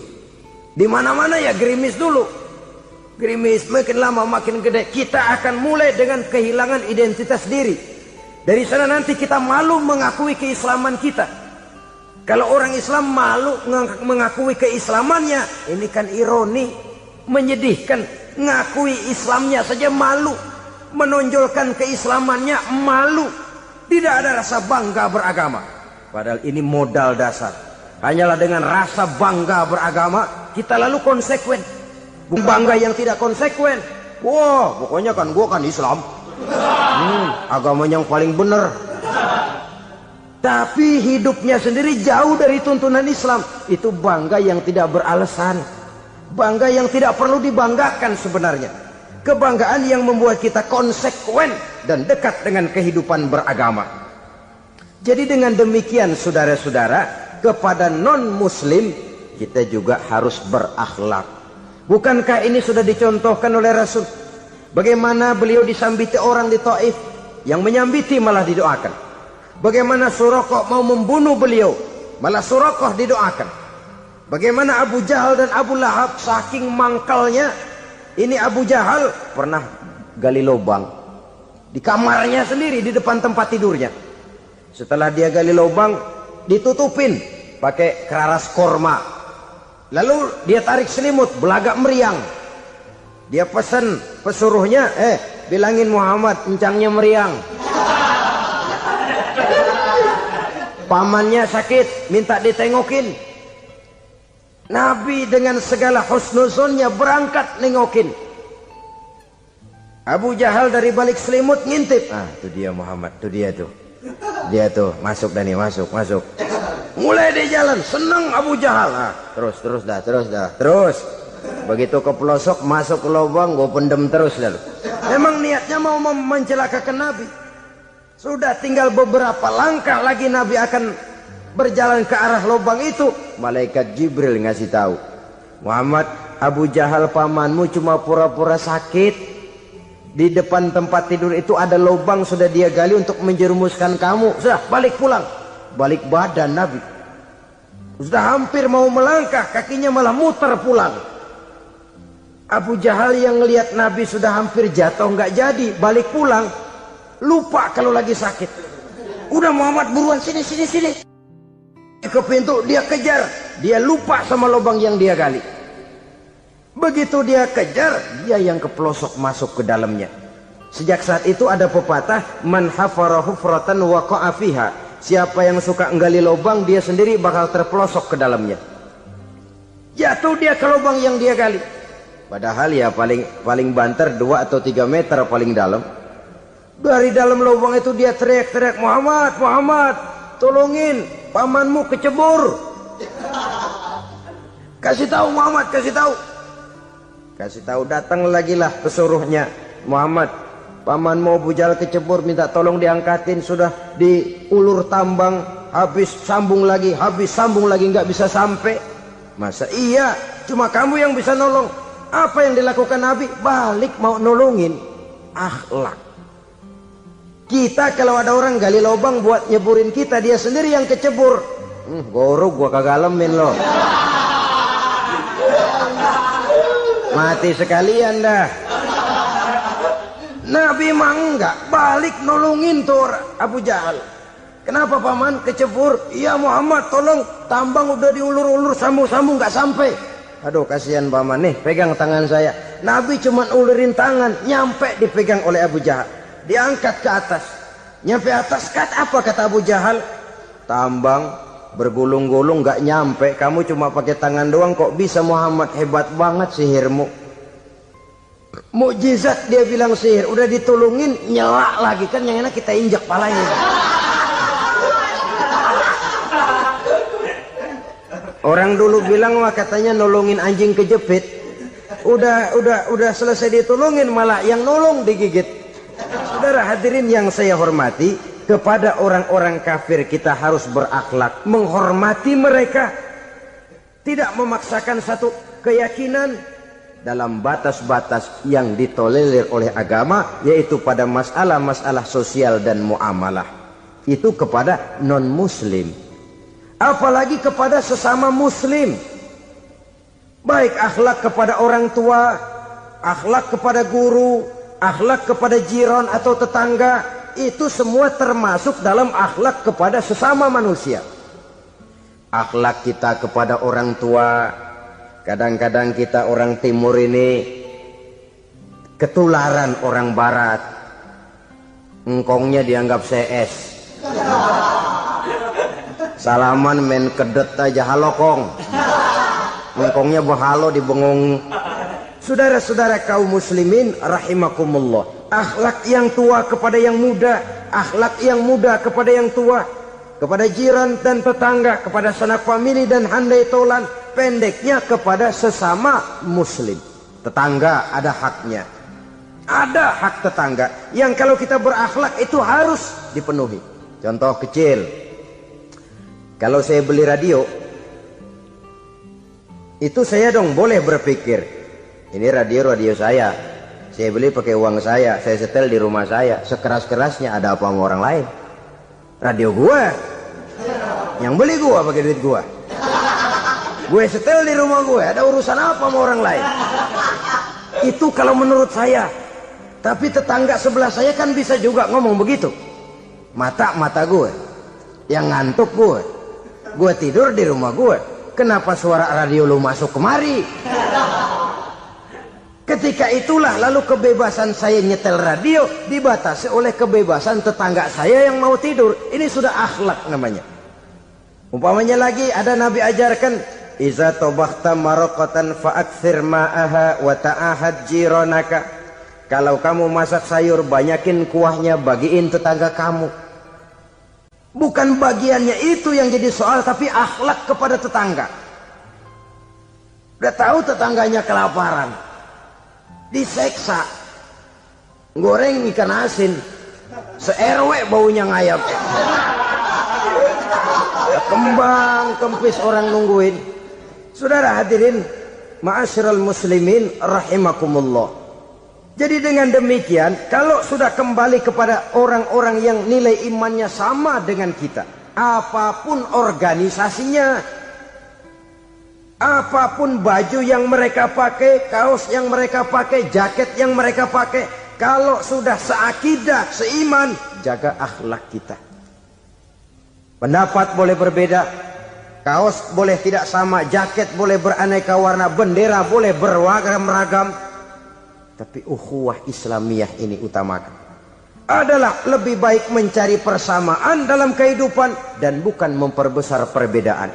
Di mana-mana ya gerimis dulu. Gerimis makin lama makin gede. Kita akan mulai dengan kehilangan identitas diri. Dari sana nanti kita malu mengakui keislaman kita. Kalau orang Islam malu mengakui keislamannya, ini kan ironi. menyedihkan. Ngakui Islamnya saja malu, menonjolkan keislamannya malu, tidak ada rasa bangga beragama. Padahal ini modal dasar. Hanyalah dengan rasa bangga beragama kita lalu konsekuen. Bukan bangga yang tidak konsekuen. Wah, pokoknya kan gua kan Islam, agama yang paling benar. Tapi hidupnya sendiri jauh dari tuntunan Islam. Itu bangga yang tidak beralasan, bangga yang tidak perlu dibanggakan sebenarnya. Kebanggaan yang membuat kita konsekuen dan dekat dengan kehidupan beragama. Jadi dengan demikian saudara-saudara, kepada non-muslim kita juga harus berakhlak. Bukankah ini sudah dicontohkan oleh Rasul? Bagaimana beliau disambiti orang di Taif, yang menyambiti malah didoakan. Bagaimana Suraqah mau membunuh beliau, malah Suraqah didoakan. Bagaimana Abu Jahal dan Abu Lahab saking mangkalnya. Ini Abu Jahal pernah gali lubang di kamarnya sendiri, di depan tempat tidurnya. Setelah dia gali lubang, ditutupin pakai keraras korma. Lalu dia tarik selimut, belagak meriang. Dia pesan pesuruhnya, bilangin Muhammad encangnya meriang. Pamannya sakit, minta ditengokin. Nabi dengan segala husnuzonnya berangkat nengokin. Abu Jahal dari balik selimut ngintip. Itu dia Muhammad, itu dia tuh. Dia tuh, masuk Dani, masuk. Mulai dia jalan, senang Abu Jahal. Terus. Begitu ke pelosok, masuk ke lubang, gue pendem terus lalu. Memang niatnya mau mencelakakan Nabi. Sudah tinggal beberapa langkah lagi Nabi akan berjalan ke arah lubang itu. Malaikat Jibril ngasih tahu, Muhammad, Abu Jahal pamanmu cuma pura-pura sakit. Di depan tempat tidur itu ada lubang sudah dia gali untuk menjerumuskan kamu. Sudah balik pulang. Balik badan Nabi. Sudah hampir mau melangkah, kakinya malah muter pulang. Abu Jahal yang lihat Nabi sudah hampir jatuh nggak jadi, balik pulang. Lupa kalau lagi sakit. Udah Muhammad buruan sini. Ke pintu dia kejar. Dia lupa sama lubang yang dia gali. Begitu dia kejar, dia yang ke pelosok masuk ke dalamnya. Sejak saat itu ada pepatah, man hafara hufratan waqa'a fiha. Siapa yang suka nggali lubang, dia sendiri bakal terpelosok ke dalamnya. Jatuh dia ke lubang yang dia gali. Padahal ya paling banter 2 atau 3 meter paling dalam. Dari dalam lubang itu dia teriak-teriak, Muhammad, tolongin, pamanmu kecebur. Kasih tahu Muhammad, kasih tahu. Datang lagi lah pesuruhnya, Muhammad, pamanmu Abu Jahal kecebur, minta tolong diangkatin. Sudah diulur tambang, habis sambung lagi, nggak bisa sampai. Masa iya cuma kamu yang bisa nolong? Apa yang dilakukan Nabi? Balik mau nolongin. Akhlak. Kita kalau ada orang gali lubang buat nyeburin kita, dia sendiri yang kecebur. Gorok gua kagak lemin loh. Mati sekalian dah. Nabi mah enggak, balik nolongin tuh Abu Jahal. Kenapa paman kecebur? Iya Muhammad, tolong, tambang udah diulur-ulur, sambung-sambung nggak sampai. Aduh kasihan paman, nih pegang tangan saya. Nabi cuma ulurin tangan, nyampe dipegang oleh Abu Jahal. Diangkat ke atas. Nyampe atas, apa kata Abu Jahal? Tambang bergulung-gulung nggak nyampe, kamu cuma pakai tangan doang kok bisa Muhammad, hebat banget sihirmu. Mukjizat dia bilang sihir, udah ditolongin nyelak lagi, kan yang enak kita injak palanya. Orang dulu bilang wah katanya nolongin anjing kejepit. Udah selesai ditolongin malah yang nolong digigit. Saudara hadirin yang saya hormati, kepada orang-orang kafir kita harus berakhlak, menghormati mereka, tidak memaksakan satu keyakinan dalam batas-batas yang ditolerir oleh agama, yaitu pada masalah-masalah sosial dan muamalah. Itu kepada non-muslim, apalagi kepada sesama muslim. Baik akhlak kepada orang tua, akhlak kepada guru, akhlak kepada jiran atau tetangga, itu semua termasuk dalam akhlak kepada sesama manusia. Akhlak kita kepada orang tua, Kadang-kadang kita orang timur ini ketularan orang barat. Engkongnya dianggap CS. Salaman main kedet aja, halo kong. Engkongnya bahalo di bengong. Saudara-saudara kaum muslimin rahimakumullah. Akhlak yang tua kepada yang muda, akhlak yang muda kepada yang tua, kepada jiran dan tetangga, kepada sanak famili dan handai tolan, pendeknya kepada sesama muslim. Tetangga ada haknya. Ada hak tetangga yang kalau kita berakhlak itu harus dipenuhi. Contoh kecil, kalau saya beli radio, itu saya dong boleh berpikir, ini radio saya beli pakai uang saya setel di rumah saya, sekeras-kerasnya ada apa sama orang lain? Radio gua, yang beli gua pakai duit gua, gue setel di rumah gue, ada urusan apa sama orang lain? Itu kalau menurut saya. Tapi tetangga sebelah saya kan bisa juga ngomong begitu. Mata gue, yang ngantuk gue tidur di rumah gue. Kenapa suara radio lu masuk kemari? Ketika itulah lalu kebebasan saya nyetel radio dibatasi oleh kebebasan tetangga saya yang mau tidur. Ini sudah akhlak namanya. Umpamanya lagi ada Nabi ajarkan, iza tobakhta maraqatan fa'akthir ma'aha wa ta'ahad jiranaka. Kalau kamu masak sayur, banyakin kuahnya, bagiin tetangga kamu. Bukan bagiannya itu yang jadi soal, tapi akhlak kepada tetangga. Udah tahu tetangganya kelaparan, diseksa, goreng ikan asin, se-RW baunya ngayap, kembang kempis orang nungguin. Saudara hadirin ma'asyiral muslimin rahimakumullah. Jadi dengan demikian, kalau sudah kembali kepada orang-orang yang nilai imannya sama dengan kita, apapun organisasinya, apapun baju yang mereka pakai, kaos yang mereka pakai, jaket yang mereka pakai, kalau sudah seakidah, seiman, jaga akhlak kita. Pendapat boleh berbeda, kaos boleh tidak sama, jaket boleh beraneka warna, bendera boleh beragam-ragam, tapi ukhuwah Islamiyah ini utamakan. Adalah lebih baik mencari persamaan dalam kehidupan dan bukan memperbesar perbedaan.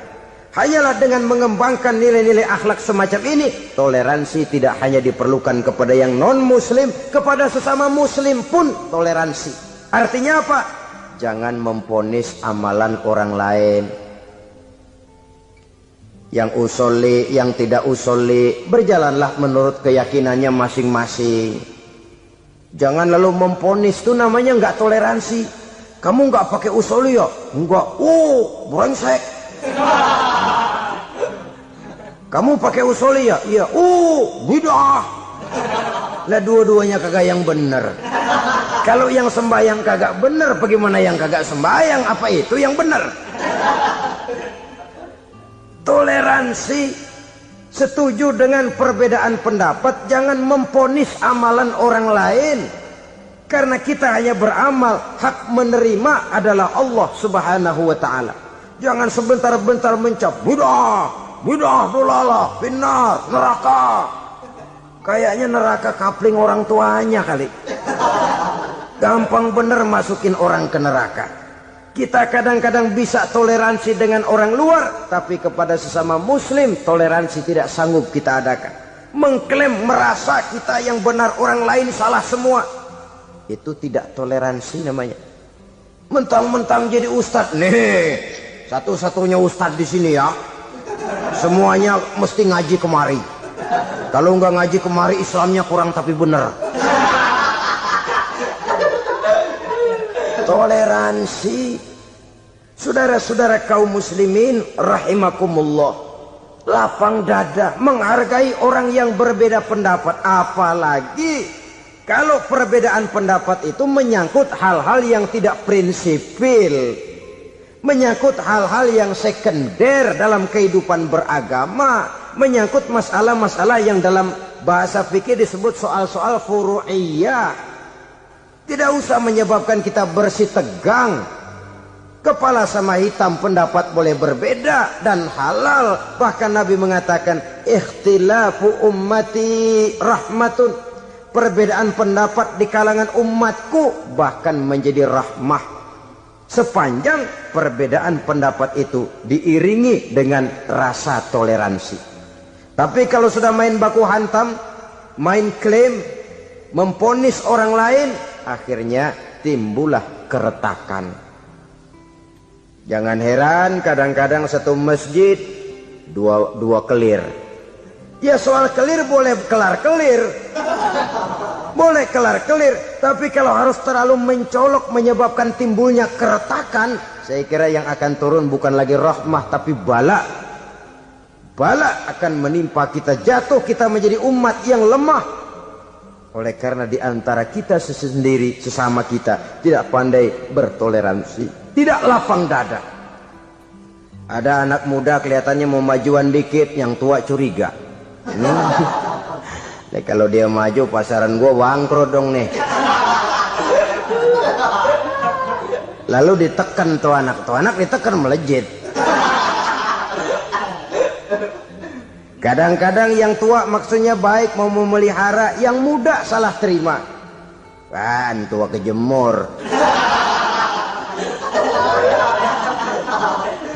Hanyalah dengan mengembangkan nilai-nilai akhlak semacam ini, toleransi tidak hanya diperlukan kepada yang non-muslim, kepada sesama muslim pun toleransi. Artinya apa? Jangan memponis amalan orang lain. Yang usoli, yang tidak usoli, berjalanlah menurut keyakinannya masing-masing. Jangan lalu memponis, itu namanya nggak toleransi. Kamu nggak pakai usoli ya? Enggak. Brengsek. Kamu pakai usoli ya? Iya. Bidah. Lah dua-duanya kagak yang benar. Kalau yang sembahyang kagak benar, bagaimana yang kagak sembahyang? Apa itu yang benar? Toleransi, setuju dengan perbedaan pendapat, jangan memponis amalan orang lain. Karena kita hanya beramal, hak menerima adalah Allah Subhanahu wa ta'ala. Jangan sebentar-bentar mencap bidah, dolalah, finnar, neraka. Kayaknya neraka kapling orang tuanya kali. Gampang bener masukin orang ke neraka. Kita kadang-kadang bisa toleransi dengan orang luar, tapi kepada sesama muslim toleransi tidak sanggup kita adakan. Mengklaim merasa kita yang benar, orang lain salah semua, itu tidak toleransi namanya. Mentang-mentang jadi ustadz, nih satu-satunya ustadz di sini ya, semuanya mesti ngaji kemari. Kalau nggak ngaji kemari Islamnya kurang tapi benar. Toleransi. Saudara-saudara kaum muslimin rahimakumullah, lapang dada menghargai orang yang berbeda pendapat, apalagi kalau perbedaan pendapat itu menyangkut hal-hal yang tidak prinsipil, menyangkut hal-hal yang sekunder dalam kehidupan beragama, menyangkut masalah-masalah yang dalam bahasa fikih disebut soal-soal furu'iyah. Tidak usah menyebabkan kita bersitegang. Kepala sama hitam pendapat boleh berbeda dan halal. Bahkan Nabi mengatakan ikhtilafu ummati rahmatun. Perbedaan pendapat di kalangan umatku bahkan menjadi rahmah. Sepanjang perbedaan pendapat itu diiringi dengan rasa toleransi. Tapi kalau sudah main baku hantam, main klaim, memponis orang lain, akhirnya timbullah keretakan. Jangan heran kadang-kadang satu masjid dua kelir. Ya soal kelir boleh kelar-kelir. Boleh kelar-kelir. Tapi kalau harus terlalu mencolok menyebabkan timbulnya keretakan, saya kira yang akan turun bukan lagi rahmah tapi bala. Bala akan menimpa kita, jatuh kita menjadi umat yang lemah. Oleh karena di antara kita sendiri, sesama kita tidak pandai bertoleransi, tidak lapang dada. Ada anak muda kelihatannya mau majuan dikit, yang tua curiga. Nih, kalau dia maju pasaran gua bangkrut dong nih. Lalu ditekan tuh anak ditekan melejit. Kadang-kadang yang tua maksudnya baik mau memelihara, yang muda salah terima. Kan tua kejemur.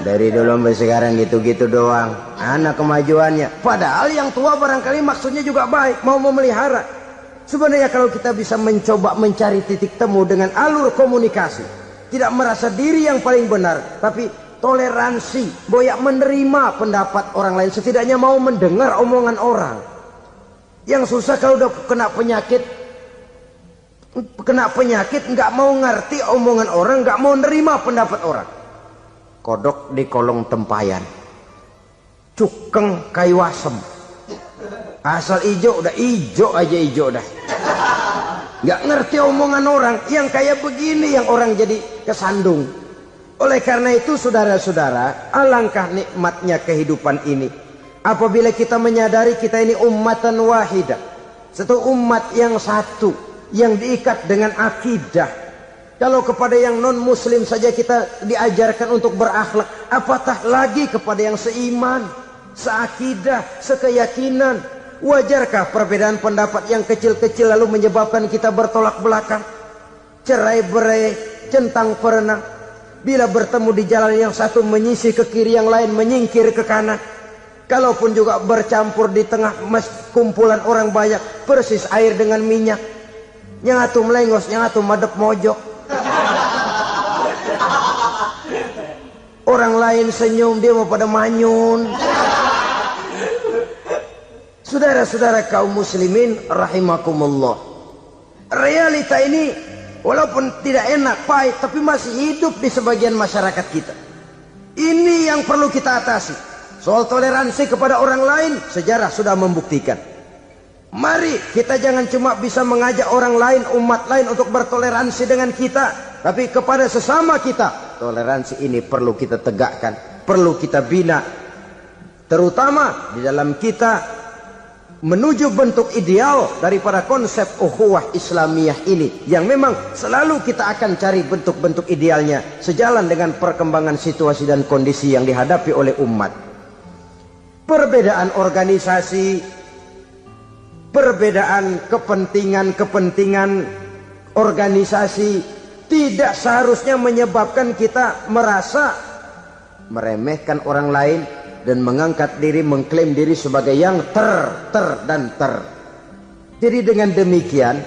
Dari dulu sampai sekarang gitu-gitu doang. Anak kemajuannya. Padahal yang tua barangkali maksudnya juga baik, mau memelihara. Sebenarnya kalau kita bisa mencoba mencari titik temu dengan alur komunikasi, tidak merasa diri yang paling benar, tapi toleransi, boyak menerima pendapat orang lain, setidaknya mau mendengar omongan orang. Yang susah kalau udah kena penyakit nggak mau ngerti omongan orang, nggak mau nerima pendapat orang. Kodok di kolong tempayan, cukeng kayu asem, asal ijo udah ijo aja ijo dah. Nggak ngerti omongan orang, yang kayak begini yang orang jadi kesandung. Oleh karena itu saudara-saudara, alangkah nikmatnya kehidupan ini apabila kita menyadari kita ini ummatan wahidah, satu umat yang satu, yang diikat dengan akidah. Kalau kepada yang non muslim saja kita diajarkan untuk berakhlak, apatah lagi kepada yang seiman, seakidah, sekeyakinan. Wajarkah perbedaan pendapat yang kecil-kecil lalu menyebabkan kita bertolak belakang, cerai-berai, centang perenang? Bila bertemu di jalan yang satu menyisih ke kiri, yang lain menyingkir ke kanan. Kalaupun juga bercampur di tengah kumpulan orang banyak, persis air dengan minyak. Yang atu melengos, yang atu madep mojok. Orang lain senyum, dia mau pada manyun. Saudara-saudara kaum muslimin rahimakumullah, realita ini walaupun tidak enak, pahit, tapi masih hidup di sebagian masyarakat kita. Ini yang perlu kita atasi. Soal toleransi kepada orang lain, sejarah sudah membuktikan. Mari kita jangan cuma bisa mengajak orang lain, umat lain untuk bertoleransi dengan kita, tapi kepada sesama kita, toleransi ini perlu kita tegakkan, perlu kita bina. Terutama di dalam kita menuju bentuk ideal daripada konsep ukhuwah Islamiyah ini, yang memang selalu kita akan cari bentuk-bentuk idealnya sejalan dengan perkembangan situasi dan kondisi yang dihadapi oleh umat. Perbedaan organisasi, perbedaan kepentingan organisasi tidak seharusnya menyebabkan kita merasa meremehkan orang lain dan mengangkat diri, mengklaim diri sebagai yang ter. Jadi dengan demikian,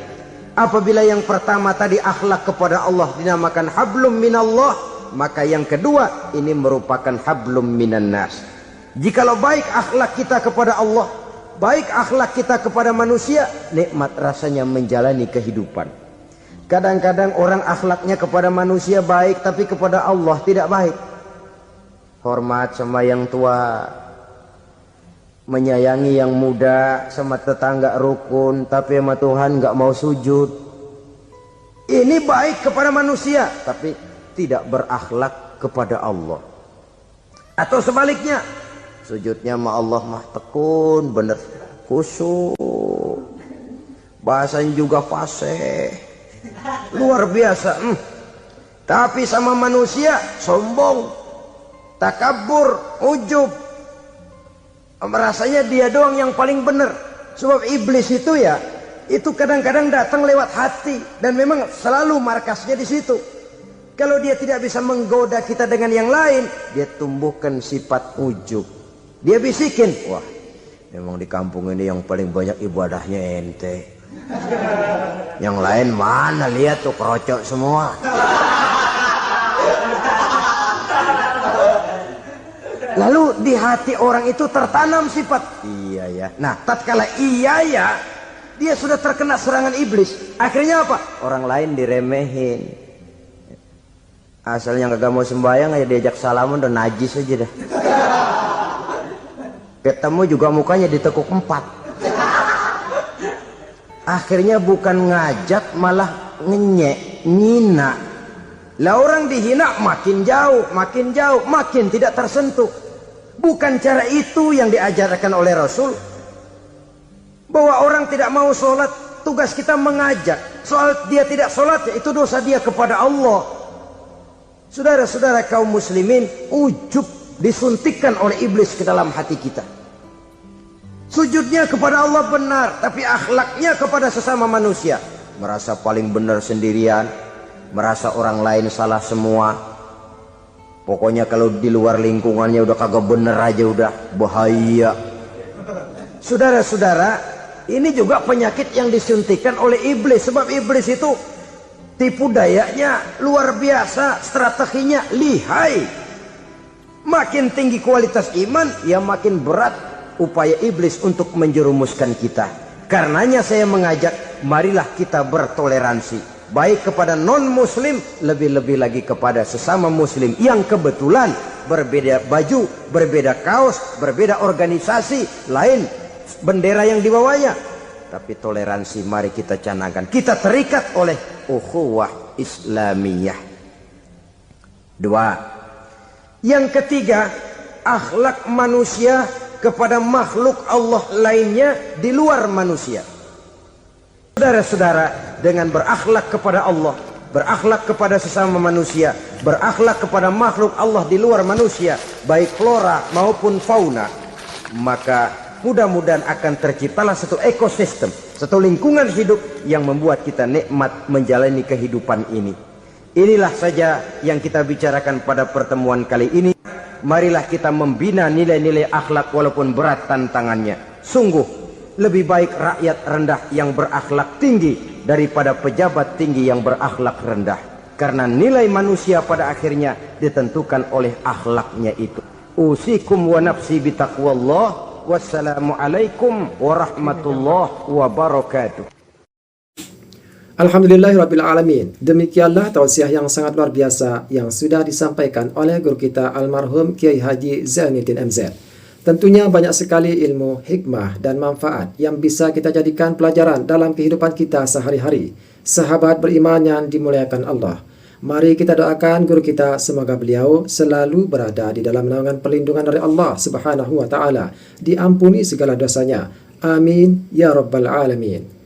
apabila yang pertama tadi akhlak kepada Allah dinamakan hablum minallah, maka yang kedua ini merupakan hablum minan nas. Jikalau baik akhlak kita kepada Allah, baik akhlak kita kepada manusia, nikmat rasanya menjalani kehidupan. Kadang-kadang orang akhlaknya kepada manusia baik, tapi kepada Allah tidak baik. Hormat sama yang tua, menyayangi yang muda, sama tetangga rukun, tapi sama Tuhan nggak mau sujud. Ini baik kepada manusia, tapi tidak berakhlak kepada Allah. Atau sebaliknya, sujudnya sama Allah mah tekun, bener khusyuk, bahasanya juga fasih, luar biasa. Tapi sama manusia sombong, takabur, ujub, merasanya dia doang yang paling benar. Sebab iblis itu ya, itu kadang-kadang datang lewat hati, dan memang selalu markasnya di situ. Kalau dia tidak bisa menggoda kita dengan yang lain, dia tumbuhkan sifat ujub. Dia bisikin, wah, memang di kampung ini yang paling banyak ibadahnya ente. Yang lain mana, lihat tuh kerocok semua. Lalu di hati orang itu tertanam sifat iya ya. Nah, tatkala iya ya, dia sudah terkena serangan iblis. Akhirnya apa? Orang lain diremehin. Asalnya kagak mau sembahyang aja diajak salaman udah najis aja dah. Ketemu juga mukanya ditekuk 4. Akhirnya bukan ngajak malah ngenyek, ngina. Lah orang dihina makin jauh, makin tidak tersentuh. Bukan cara itu yang diajarkan oleh Rasul. Bahwa orang tidak mau sholat, tugas kita mengajak. Soal dia tidak sholat, itu dosa dia kepada Allah. Saudara-saudara kaum muslimin, ujub disuntikkan oleh iblis ke dalam hati kita. Sujudnya kepada Allah benar, tapi akhlaknya kepada sesama manusia. Merasa paling benar sendirian, merasa orang lain salah semua. Pokoknya kalau di luar lingkungannya udah kagak bener aja udah bahaya. Saudara-saudara, ini juga penyakit yang disuntikan oleh iblis. Sebab iblis itu tipu dayanya luar biasa, strateginya lihai. Makin tinggi kualitas iman, ya makin berat upaya iblis untuk menjerumuskan kita. Karenanya saya mengajak, marilah kita bertoleransi. Baik kepada non-muslim, lebih-lebih lagi kepada sesama muslim yang kebetulan berbeda baju, berbeda kaos, berbeda organisasi, lain bendera yang dibawanya. Tapi toleransi mari kita canangkan. Kita terikat oleh ukhuwah Islamiyah. 2. Yang ketiga, akhlak manusia kepada makhluk Allah lainnya di luar manusia. Saudara-saudara, dengan berakhlak kepada Allah, berakhlak kepada sesama manusia, berakhlak kepada makhluk Allah di luar manusia, baik flora maupun fauna, maka mudah-mudahan akan terciptalah satu ekosistem, satu lingkungan hidup yang membuat kita nikmat menjalani kehidupan ini. Inilah saja yang kita bicarakan pada pertemuan kali ini. Marilah kita membina nilai-nilai akhlak walaupun berat tantangannya. Sungguh lebih baik rakyat rendah yang berakhlak tinggi daripada pejabat tinggi yang berakhlak rendah. Karena nilai manusia pada akhirnya ditentukan oleh akhlaknya itu. Usikum wa nafsi bitaqwallah. Wassalamualaikum warahmatullahi wabarakatuh. Alhamdulillahirrabbilalamin. Demikianlah tausiah yang sangat luar biasa yang sudah disampaikan oleh guru kita almarhum Kiai Haji Zainuddin MZ. Tentunya banyak sekali ilmu, hikmah, dan manfaat yang bisa kita jadikan pelajaran dalam kehidupan kita sehari-hari. Sahabat beriman yang dimuliakan Allah, mari kita doakan guru kita semoga beliau selalu berada di dalam naungan perlindungan dari Allah Subhanahu wa Ta'ala, diampuni segala dosanya. Amin ya Rabbal Alamin.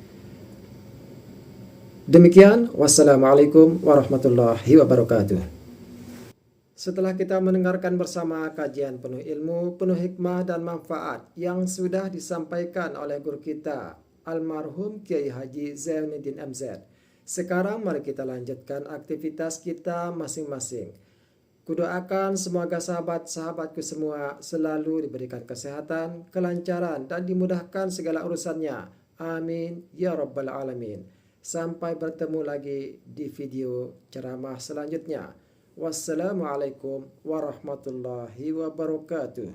Demikian, wassalamualaikum warahmatullahi wabarakatuh. Setelah kita mendengarkan bersama kajian penuh ilmu, penuh hikmah dan manfaat yang sudah disampaikan oleh guru kita almarhum Kiai Haji Zainuddin MZ, sekarang mari kita lanjutkan aktivitas kita masing-masing. Kudoakan semoga sahabat-sahabatku semua selalu diberikan kesehatan, kelancaran, dan dimudahkan segala urusannya. Amin ya Rabbal Alamin. Sampai bertemu lagi di video ceramah selanjutnya. Wassalamualaikum warahmatullahi wabarakatuh.